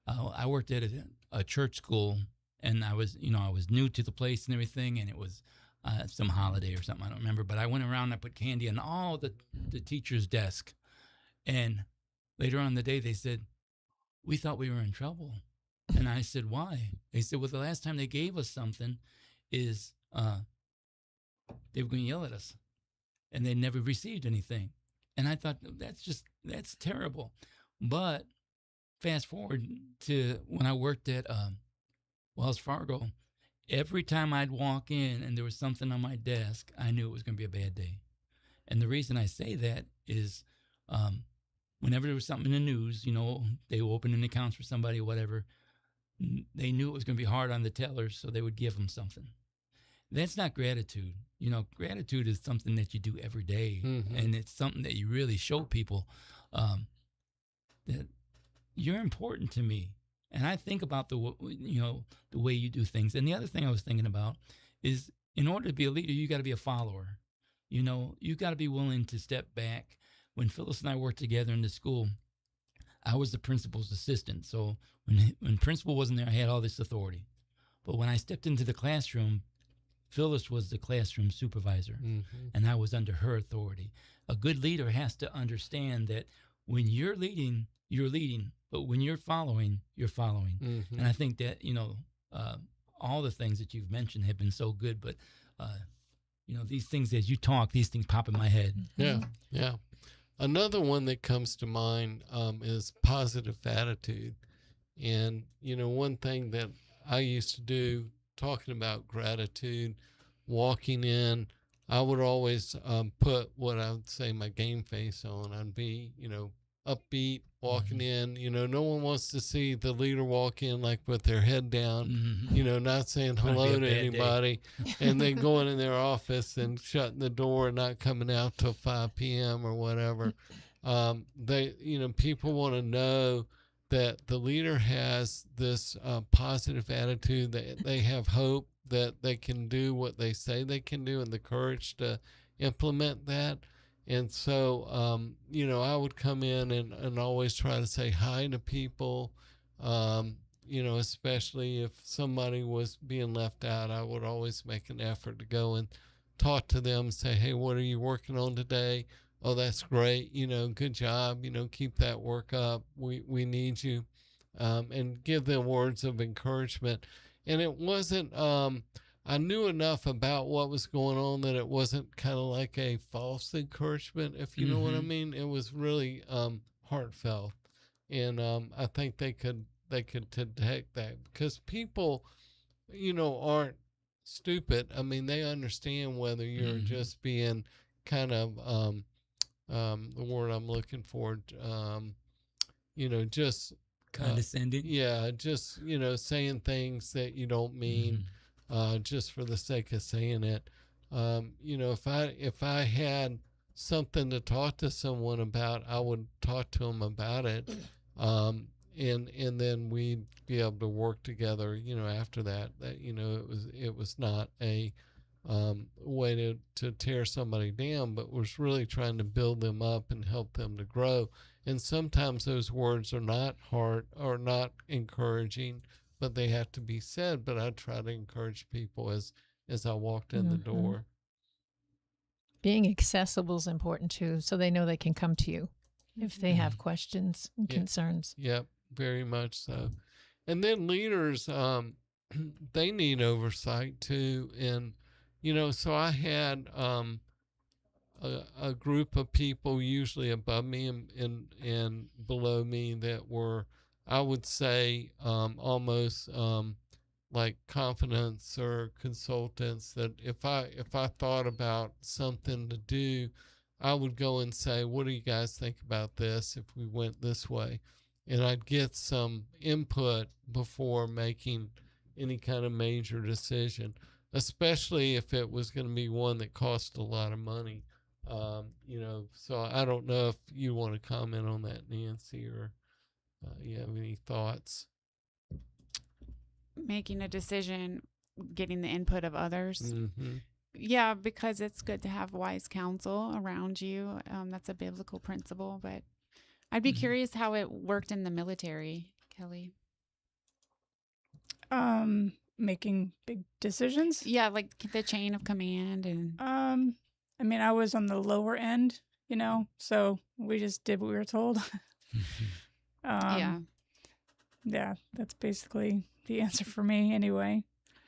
I worked at a church school, and I was new to the place and everything, and it was some holiday or something, I don't remember. But I went around and I put candy on all the teachers' desk. And later on in the day, they said, we thought we were in trouble. And I said, why? They said, well, the last time they gave us something is they were going to yell at us, and they never received anything. And I thought, that's terrible. But fast forward to when I worked at Wells Fargo, every time I'd walk in and there was something on my desk, I knew it was going to be a bad day. And the reason I say that is whenever there was something in the news, they were opening accounts for somebody or whatever, they knew it was going to be hard on the tellers, so they would give them something. That's not gratitude. Gratitude is something that you do every day, and it's something that you really show people that you're important to me. And I think about the way you do things. And the other thing I was thinking about is, in order to be a leader, you got to be a follower. You got to be willing to step back. When Phyllis and I worked together in the school, I was the principal's assistant. So when principal wasn't there, I had all this authority. But when I stepped into the classroom, Phyllis was the classroom supervisor, and I was under her authority. A good leader has to understand that when you're leading, but when you're following, you're following. And I think that, all the things that you've mentioned have been so good, but these things as you talk, these things pop in my head. Yeah, yeah. Another one that comes to mind is positive attitude. And, one thing that I used to do, talking about gratitude, walking in, I would always put what I would say my game face on. I'd be, upbeat, walking in. No one wants to see the leader walk in like with their head down, not saying Gonna be hello a to bad day. anybody, and then going in their office and shutting the door and not coming out till 5 p.m. or whatever. People want to know that the leader has this positive attitude, that they have hope, that they can do what they say they can do, and the courage to implement that. And so, I would come in and always try to say hi to people, especially if somebody was being left out. I would always make an effort to go and talk to them, say, hey, what are you working on today? Oh, that's great. Good job. Keep that work up. We need you. And give them words of encouragement. And it wasn't, I knew enough about what was going on that it wasn't kind of like a false encouragement, if you know what I mean. It was really heartfelt. And I think they could detect that, because people, aren't stupid. I mean, they understand whether you're just being kind of, the word I'm looking for, just Condescending. yeah, just saying things that you don't mean, just for the sake of saying it. If I had something to talk to someone about, I would talk to them about it, and then we'd be able to work together. After that, it was not a way to tear somebody down, but was really trying to build them up and help them to grow. And sometimes those words are not hard or not encouraging, but they have to be said. But I try to encourage people as I walked in the door. Being accessible is important too, so they know they can come to you if they have questions and concerns. Yep, very much so. And then leaders, they need oversight too. And so I had a group of people, usually above me and below me, that were, I would say, almost like confidants or consultants, that if I thought about something to do, I would go and say, what do you guys think about this if we went this way? And I'd get some input before making any kind of major decision, especially if it was going to be one that cost a lot of money. So I don't know if you want to comment on that, Nancy, or you have any thoughts. Making a decision, getting the input of others. Mm-hmm. Yeah, because it's good to have wise counsel around you. That's a biblical principle. But I'd be curious how it worked in the military, Kelly. Making big decisions. Yeah, like the chain of command and. I mean, I was on the lower end, so we just did what we were told. Yeah. Yeah, that's basically the answer for me anyway.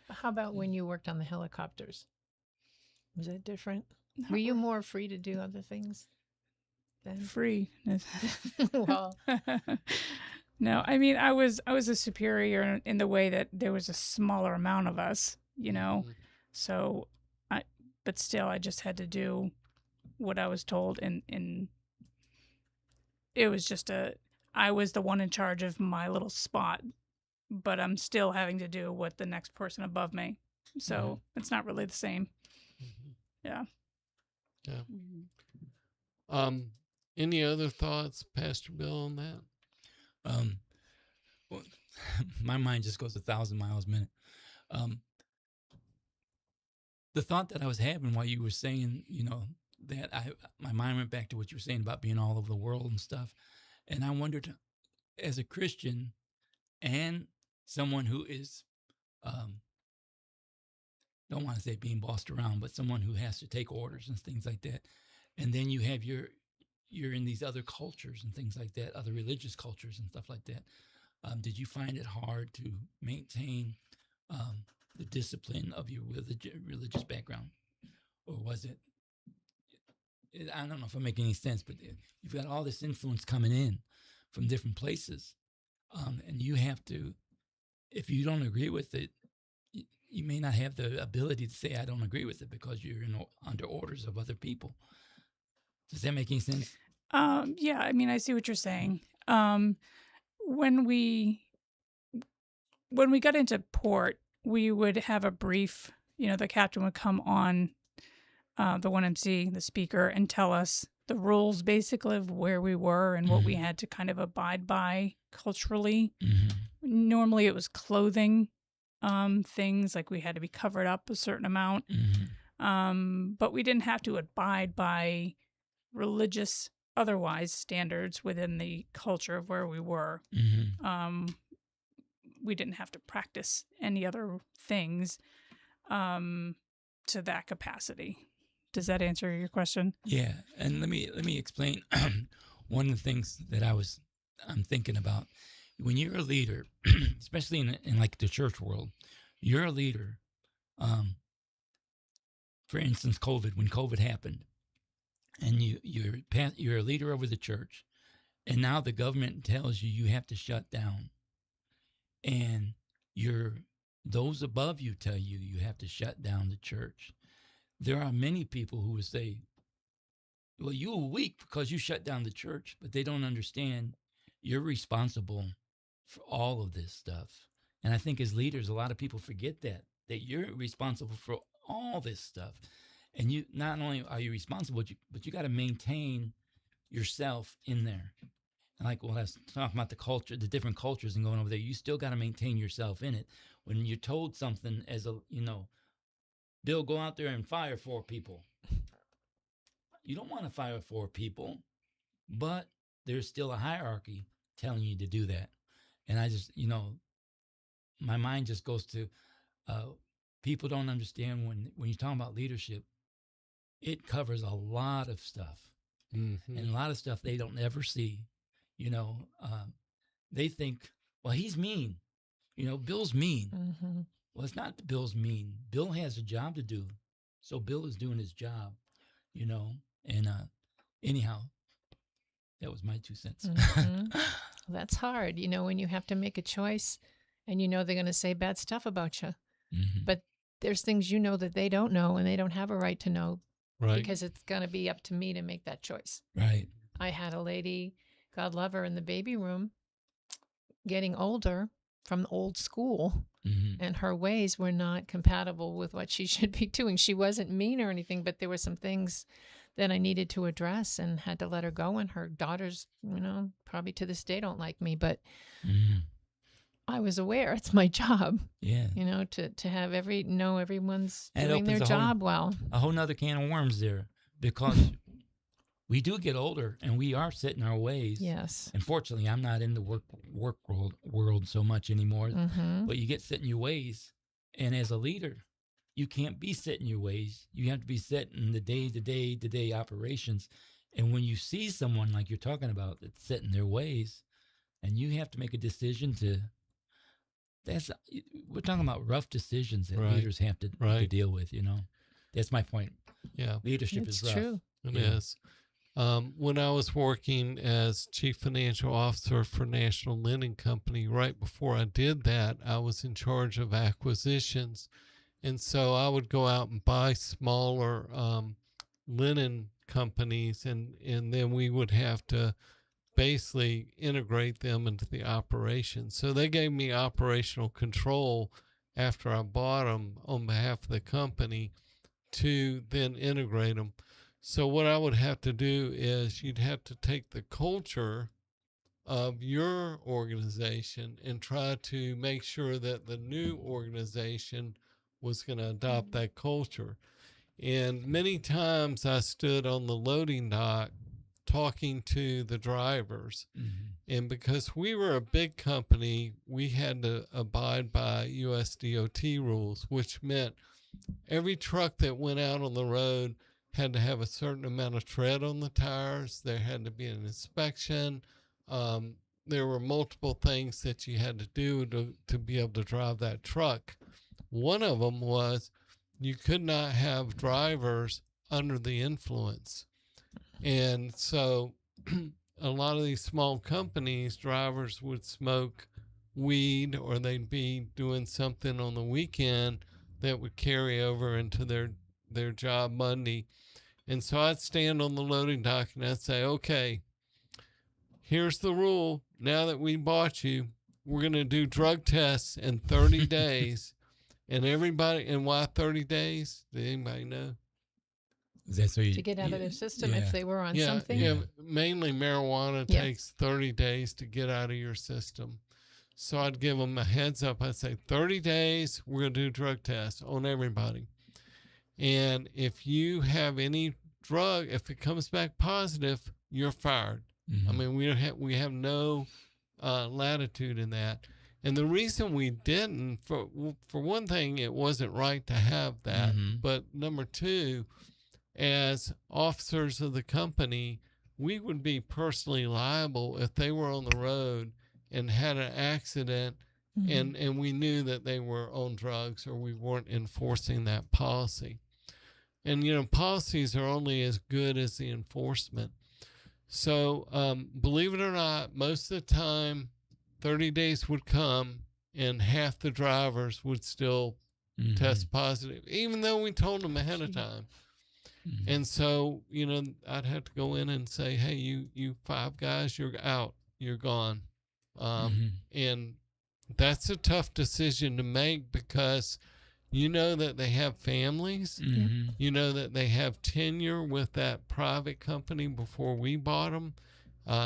How about when you worked on the helicopters? Was that different? Were you more free to do other things then? Free? Well, No, I mean, I was a superior in the way that there was a smaller amount of us, so but still I just had to do what I was told, and it was just I was the one in charge of my little spot, but I'm still having to do what the next person above me. So it's not really the same. Yeah. Yeah. Mhm. Any other thoughts, Pastor Bill, on that? Well, my mind just goes 1,000 miles a minute. The thought that I was having while you were saying, that my mind went back to what you were saying about being all over the world and stuff. And I wondered, as a Christian and someone who is, don't want to say being bossed around, but someone who has to take orders and things like that. And then you have you're in these other cultures and things like that, other religious cultures and stuff like that. Did you find it hard to maintain the discipline of your religious background? or was it? I don't know if I'm making any sense, but you've got all this influence coming in from different places, and you have to. If you don't agree with it, you may not have the ability to say I don't agree with it because you're under orders of other people. Does that make any sense? Yeah, I mean, I see what you're saying. When we got into port, we would have a brief. The captain would come on, the 1MC, the speaker, and tell us the rules basically of where we were and what we had to kind of abide by culturally. Normally it was clothing, things like we had to be covered up a certain amount. But we didn't have to abide by religious otherwise standards within the culture of where we were. We didn't have to practice any other things to that capacity. Does that answer your question? Yeah, and let me explain one of the things that I'm thinking about. When you're a leader, especially in like the church world, you're a leader. For instance, when COVID happened, and you're a leader over the church, and now the government tells you have to shut down, and those above you tell you have to shut down the church. There are many people who would say, well, you were weak because you shut down the church, but they don't understand you're responsible for all of this stuff. And I think as leaders, a lot of people forget that you're responsible for all this stuff. And you not only are you responsible, but you got to maintain yourself in there. And like when I was talking about the culture, the different cultures and going over there, you still got to maintain yourself in it. When you're told something as Bill, go out there and fire 4 people. You don't want to fire 4 people, but there's still a hierarchy telling you to do that. And I just, my mind just goes to people don't understand when you're talking about leadership, it covers a lot of stuff. And a lot of stuff they don't ever see. They think, well, he's mean. Bill's mean. Well, it's not that Bill's mean. Bill has a job to do. So Bill is doing his job, And anyhow, that was my 2 cents. That's hard, when you have to make a choice and they're going to say bad stuff about you. But there's things that they don't know and they don't have a right to know. Right. Because it's going to be up to me to make that choice. Right. I had a lady, God love her, in the baby room getting older from old school. And her ways were not compatible with what she should be doing. She wasn't mean or anything, but there were some things that I needed to address and had to let her go. And her daughters, probably to this day don't like me, but I was aware it's my job. Yeah. To have everyone's and doing their job well. A whole nother can of worms there, because we do get older and we are set in our ways. Yes. Unfortunately, I'm not in the work world so much anymore, but you get set in your ways. And as a leader, you can't be set in your ways. You have to be set in the day-to-day operations. And when you see someone like you're talking about that's set in their ways, and you have to make a decision we're talking about rough decisions that leaders have to deal with, That's my point. Yeah. Leadership is rough. True. It is. When I was working as Chief Financial Officer for National Linen Company, right before I did that, I was in charge of acquisitions. And so I would go out and buy smaller linen companies, and then we would have to basically integrate them into the operation. So they gave me operational control after I bought them on behalf of the company to then integrate them. So what I would have to do is you'd have to take the culture of your organization and try to make sure that the new organization was going to adopt that culture. And many times I stood on the loading dock talking to the drivers. And because we were a big company, we had to abide by US DOT rules, which meant every truck that went out on the road had to have a certain amount of tread on the tires. There had to be an inspection. There were multiple things that you had to do to be able to drive that truck. One of them was you could not have drivers under the influence. And so a lot of these small companies, drivers would smoke weed or they'd be doing something on the weekend that would carry over into their job Monday. And so I'd stand on the loading dock and I'd say, okay, here's the rule. Now that we bought you, we're going to do drug tests in 30 days. And everybody, and why 30 days? Did anybody know? That's what To get out of their system yeah. if they were on Yeah, something. yeah. Mainly marijuana Yeah. takes 30 days to get out of your system. So I'd give them a heads up. I'd say 30 days, we're going to do drug tests on everybody. And if you have any drug, if it comes back positive, you're fired. I mean, we have no latitude in that. And the reason we didn't, for one thing, it wasn't right to have that. But number two, as officers of the company, we would be personally liable if they were on the road and had an accident and we knew that they were on drugs or we weren't enforcing that policy. And, you know, policies are only as good as the enforcement. So believe it or not, most of the time, 30 days would come and half the drivers would still test positive, even though we told them ahead of time. And so, you know, I'd have to go in and say, hey, you 5 guys, you're out, you're gone. And that's a tough decision to make because you know that they have families. You know that they have tenure with that private company before we bought them.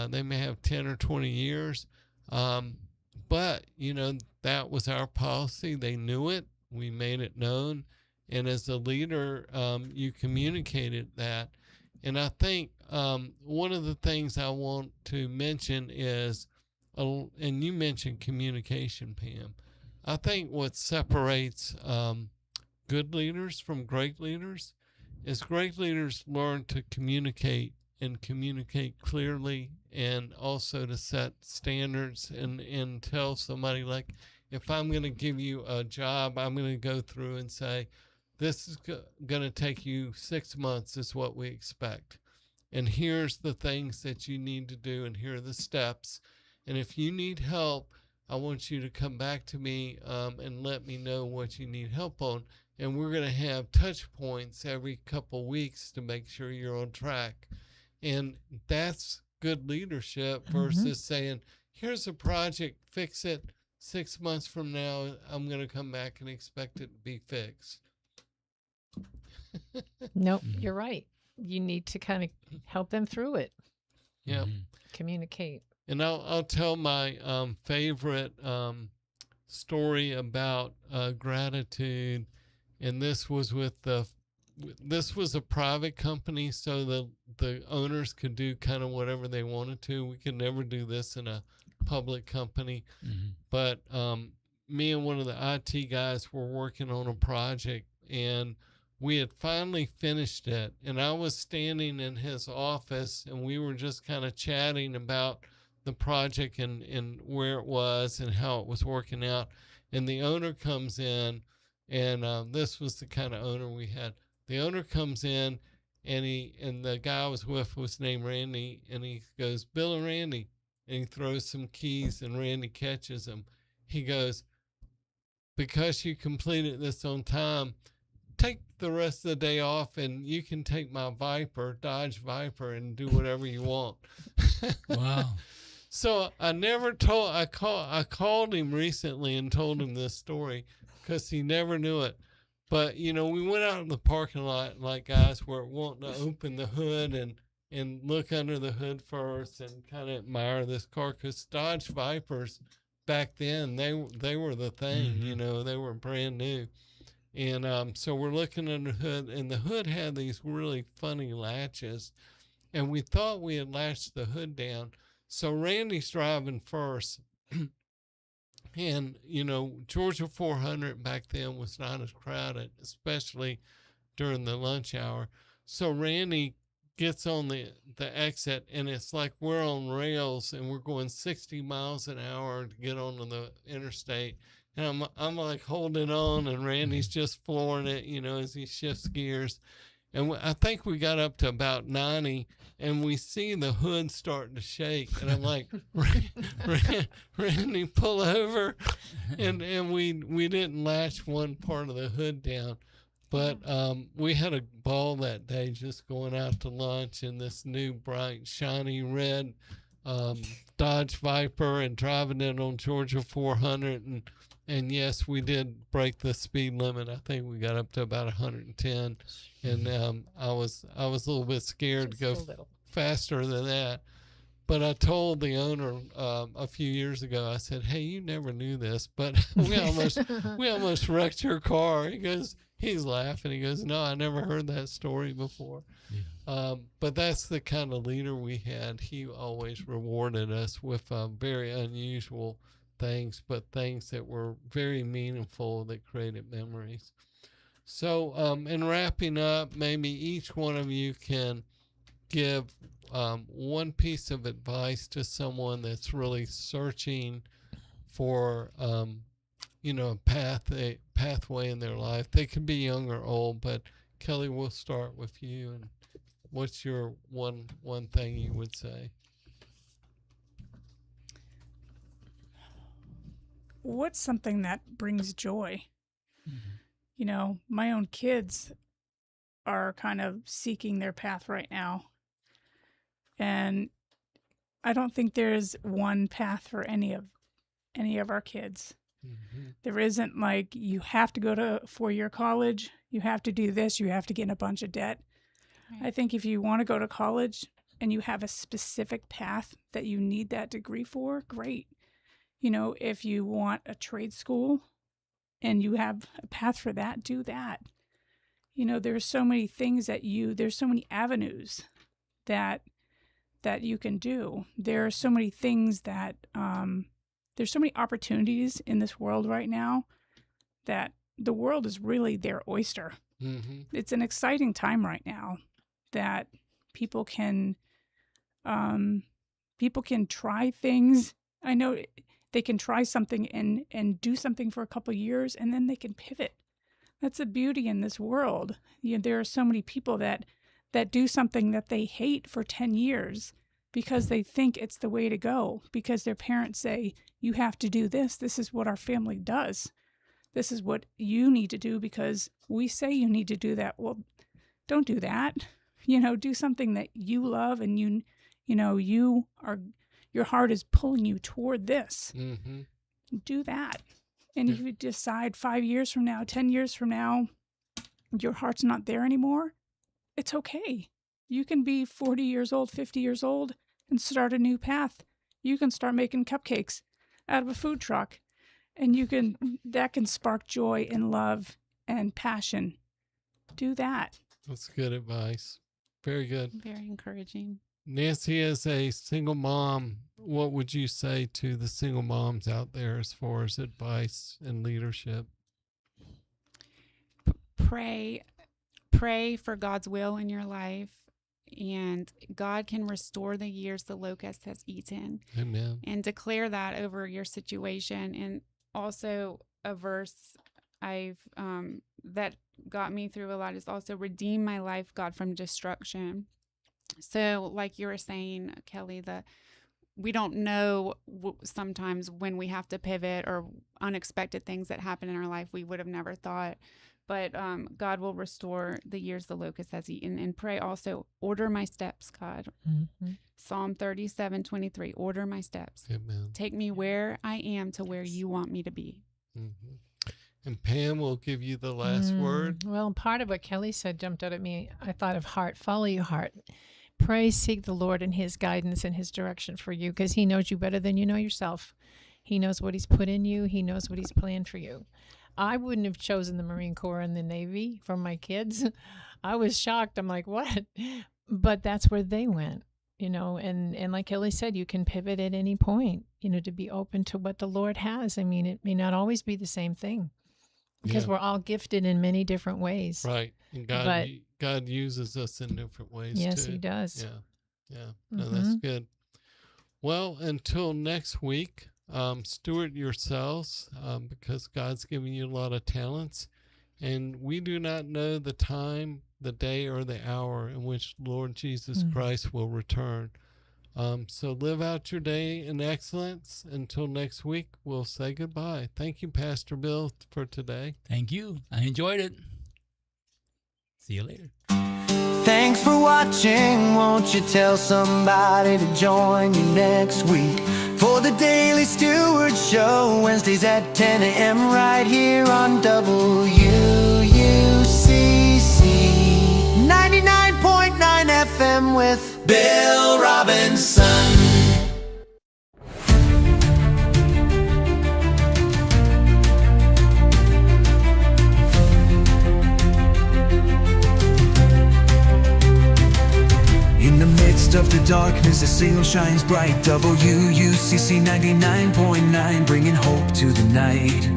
They may have 10 or 20 years. But, you know, that was our policy. They knew it. We made it known. And as a leader, you communicated that. And I think one of the things I want to mention is, and you mentioned communication, Pam. I think what separates good leaders from great leaders is great leaders learn to communicate and communicate clearly and also to set standards and tell somebody, like, if I'm going to give you a job, I'm going to go through and say, this is going to take you 6 months is what we expect. And here's the things that you need to do, and here are the steps. And if you need help, I want you to come back to me and let me know what you need help on. And we're going to have touch points every couple weeks to make sure you're on track. And that's good leadership versus saying, here's a project, fix it. 6 months from now, I'm going to come back and expect it to be fixed. Nope, you're right. You need to kind of help them through it. Yeah. Communicate. And I'll tell my favorite story about gratitude. And this was this was a private company, so the owners could do kind of whatever they wanted to. We could never do this in a public company. But me and one of the IT guys were working on a project, and we had finally finished it. And I was standing in his office, and we were just kind of chatting about the project and where it was and how it was working out. And the owner comes in, and this was the kind of owner we had. The owner comes in, and the guy I was with was named Randy, and he goes, Bill and Randy, and he throws some keys, and Randy catches them. He goes, because you completed this on time, take the rest of the day off, and you can take my Dodge Viper, and do whatever you want. Wow. So I called him recently and told him this story because he never knew it. But, you know, we went out in the parking lot, like guys were wanting to open the hood and look under the hood first and kind of admire this car, because Dodge Vipers back then, they were the thing, you know, they were brand new. And so we're looking under the hood, and the hood had these really funny latches, and we thought we had latched the hood down. So Randy's driving first, and, you know, Georgia 400 back then was not as crowded, especially during the lunch hour. So Randy gets on the exit, and it's like we're on rails, and we're going 60 miles an hour to get onto the interstate. And I'm like holding on, and Randy's just flooring it, as he shifts gears. And I think we got up to about 90, and we see the hood starting to shake. And I'm like, Randy, pull over. And we didn't latch one part of the hood down. But we had a ball that day just going out to lunch in this new bright, shiny red Dodge Viper and driving it on Georgia 400. And yes, we did break the speed limit. I think we got up to about 110. And I was a little bit scared to go faster than that. But I told the owner a few years ago, I said, "Hey, you never knew this, but we almost wrecked your car." He's laughing. He goes, "No, I never heard that story before." Yeah. But that's the kind of leader we had. He always rewarded us with very unusual things, but things that were very meaningful that created memories. So, in wrapping up, maybe each one of you can give one piece of advice to someone that's really searching for, a pathway in their life. They could be young or old, but Kelly, we'll start with you. And what's your one thing you would say? What's something that brings joy? My own kids are kind of seeking their path right now. And I don't think there's one path for any of our kids. Mm-hmm. There isn't like, you have to go to 4-year college, you have to do this, you have to get in a bunch of debt. Right. I think if you want to go to college and you have a specific path that you need that degree for, great. If you want a trade school and you have a path for that, do that. There's so many things there's so many avenues that you can do. There are so many things that, there's so many opportunities in this world right now that the world is really their oyster. Mm-hmm. It's an exciting time right now that people can try things. I know they can try something and do something for a couple of years, and then they can pivot. That's the beauty in this world. There are so many people that do something that they hate for 10 years because they think it's the way to go, because their parents say, you have to do this. This is what our family does. This is what you need to do because we say you need to do that. Well, don't do that. Do something that you love and your heart is pulling you toward this. Mm-hmm. Do that. And if you decide 5 years from now, 10 years from now, your heart's not there anymore, it's okay. You can be 40 years old, 50 years old, and start a new path. You can start making cupcakes out of a food truck, and that can spark joy and love and passion. Do that. That's good advice. Very good. Very encouraging. Nancy, as a single mom, what would you say to the single moms out there as far as advice and leadership? Pray for God's will in your life, and God can restore the years the locust has eaten. Amen. And declare that over your situation. And also a verse that got me through a lot is also, redeem my life, God, from destruction. So like you were saying, Kelly, we don't know sometimes when we have to pivot, or unexpected things that happen in our life we would have never thought. But God will restore the years the locust has eaten. And pray also, order my steps, God. Mm-hmm. Psalm 37:23, order my steps. Amen. Take me where I am to where you want me to be. Mm-hmm. And Pam will give you the last word. Well, part of what Kelly said jumped out at me. I thought of heart. Follow your heart. Pray, seek the Lord and his guidance and his direction for you, because he knows you better than you know yourself. He knows what he's put in you. He knows what he's planned for you. I wouldn't have chosen the Marine Corps and the Navy for my kids. I was shocked. I'm like, what? But that's where they went, and like Kelly said, you can pivot at any point, to be open to what the Lord has. I mean, it may not always be the same thing, because we're all gifted in many different ways. Right. And God uses us in different ways, yes, too. he does. Yeah. No, that's good. Well, until next week, steward yourselves because God's given you a lot of talents. And we do not know the time, the day, or the hour in which Lord Jesus Christ will return. So live out your day in excellence. Until next week, we'll say goodbye. Thank you, Pastor Bill, for today. Thank you. I enjoyed it. See you later. Thanks for watching. Won't you tell somebody to join you next week for the Daily Steward Show, Wednesdays at 10 a.m. right here on WUCC 99.9 FM with Bill Robinson. In the midst of the darkness, a sail shines bright. WUCC 99.9, bringing hope to the night.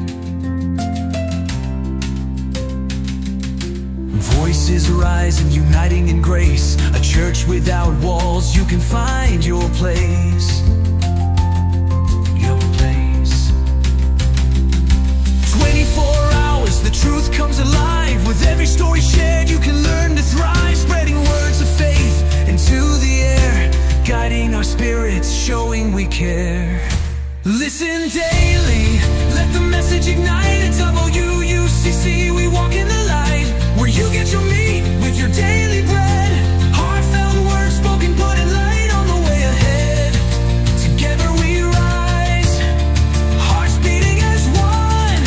Voices rising, uniting in grace. A church without walls, you can find your place. Your place. 24 hours, the truth comes alive. With every story shared, you can learn to thrive. Spreading words of faith into the air, guiding our spirits, showing we care. Listen daily, let the message ignite. At WUCC, we walk in the light, where you get your meat with your daily bread. Heartfelt words spoken, putting light on the way ahead. Together we rise, hearts beating as one,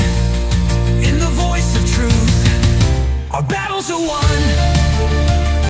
in the voice of truth. Our battles are won.